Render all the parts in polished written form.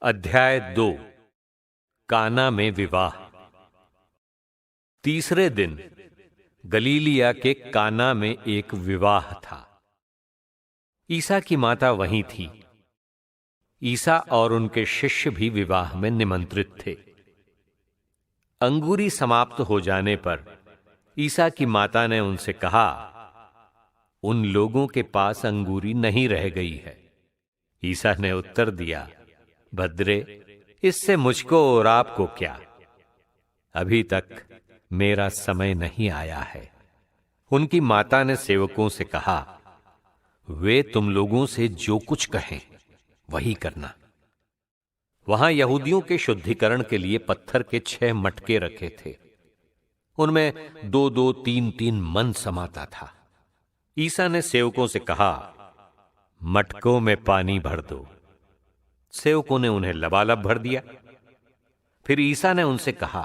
अध्याय 2 काना में विवाह। तीसरे दिन गलीलिया के काना में एक विवाह था। ईसा की माता वहीं थी। ईसा और उनके शिष्य भी विवाह में निमंत्रित थे। अंगूरी समाप्त हो जाने पर ईसा की माता ने उनसे कहा, उन लोगों के पास अंगूरी नहीं रह गई है। ईसा ने उत्तर दिया, भद्रे, इससे मुझको और आपको क्या, अभी तक मेरा समय नहीं आया है। उनकी माता ने सेवकों से कहा, वे तुम लोगों से जो कुछ कहें वही करना। वहां यहूदियों के शुद्धिकरण के लिए पत्थर के 6 मटके रखे थे। उनमें 2-2, 3-3 मन समाता था। ईसा ने सेवकों से कहा, मटकों में पानी भर दो। सेवकों ने उन्हें लबालब भर दिया। फिर ईसा ने उनसे कहा,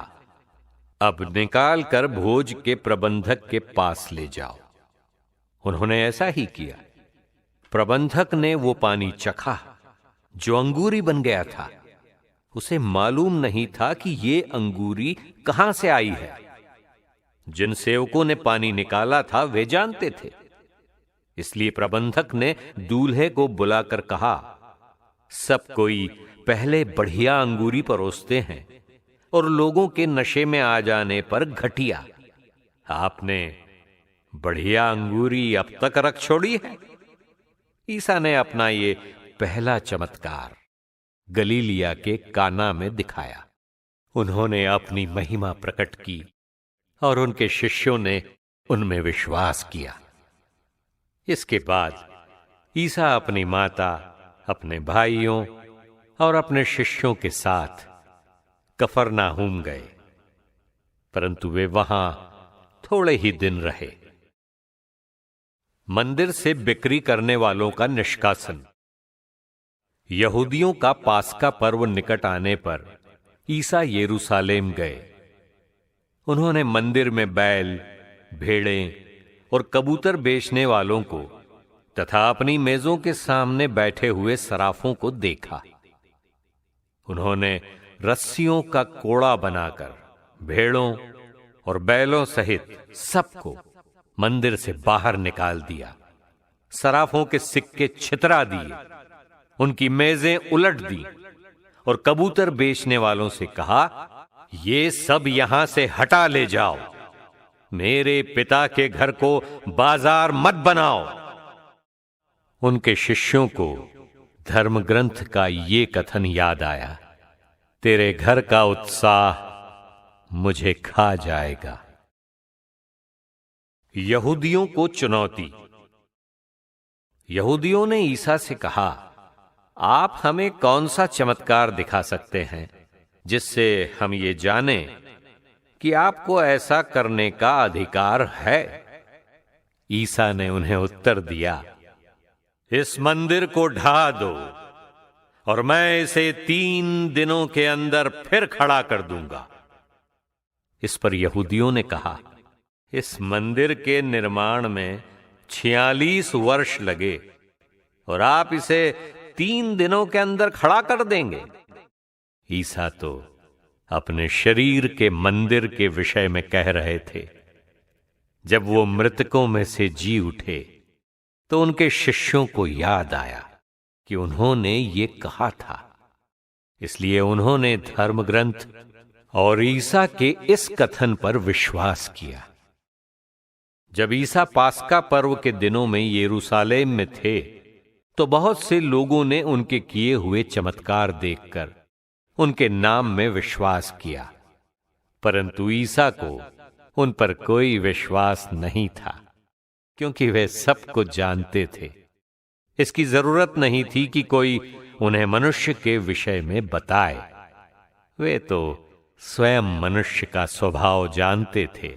अब निकाल कर भोज के प्रबंधक के पास ले जाओ। उन्होंने ऐसा ही किया। प्रबंधक ने वो पानी चखा जो अंगूरी बन गया था। उसे मालूम नहीं था कि ये अंगूरी कहां से आई है। जिन सेवकों ने पानी निकाला था वे जानते थे। इसलिए प्रबंधक ने दूल्हे को बुलाकर कहा, सब कोई पहले बढ़िया अंगूरी परोसते हैं और लोगों के नशे में आ जाने पर घटिया। आपने बढ़िया अंगूरी अब तक रख छोड़ी है। ईसा ने अपना ये पहला चमत्कार गलीलिया के काना में दिखाया। उन्होंने अपनी महिमा प्रकट की और उनके शिष्यों ने उनमें विश्वास किया। इसके बाद ईसा अपनी माता, अपने भाइयों और अपने शिष्यों के साथ कफरनाहूम गए, परंतु वे वहां थोड़े ही दिन रहे। मंदिर से बिक्री करने वालों का निष्कासन। यहूदियों का पास्का पर्व निकट आने पर ईसा यरूशलेम गए। उन्होंने मंदिर में बैल, भेड़ें और कबूतर बेचने वालों को तथा अपनी मेजों के सामने बैठे हुए सराफों को देखा। उन्होंने रस्सियों का कोड़ा बनाकर भेड़ों और बैलों सहित सबको मंदिर से बाहर निकाल दिया। सराफों के सिक्के छितरा दिए, उनकी मेजें उलट दी और कबूतर बेचने वालों से कहा, ये सब यहां से हटा ले जाओ। मेरे पिता के घर को बाजार मत बनाओ। उनके शिष्यों को धर्म ग्रंथ का ये कथन याद आया, तेरे घर का उत्साह मुझे खा जाएगा। यहूदियों को चुनौती। यहूदियों ने ईसा से कहा, आप हमें कौन सा चमत्कार दिखा सकते हैं जिससे हम ये जानें कि आपको ऐसा करने का अधिकार है। ईसा ने उन्हें उत्तर दिया, इस मंदिर को ढा दो और मैं इसे 3 दिनों के अंदर फिर खड़ा कर दूंगा। इस पर यहूदियों ने कहा, इस मंदिर के निर्माण में 46 वर्ष लगे और आप इसे 3 दिनों के अंदर खड़ा कर देंगे। ईसा तो अपने शरीर के मंदिर के विषय में कह रहे थे। जब वो मृतकों में से जी उठे तो उनके शिष्यों को याद आया कि उन्होंने ये कहा था। इसलिए उन्होंने धर्म ग्रंथ और ईसा के इस कथन पर विश्वास किया। जब ईसा पास्का पर्व के दिनों में यरूशलेम में थे तो बहुत से लोगों ने उनके किए हुए चमत्कार देखकर उनके नाम में विश्वास किया, परंतु ईसा को उन पर कोई विश्वास नहीं था, क्योंकि वे सब कुछ जानते थे। इसकी जरूरत नहीं थी कि कोई उन्हें मनुष्य के विषय में बताए। वे तो स्वयं मनुष्य का स्वभाव जानते थे।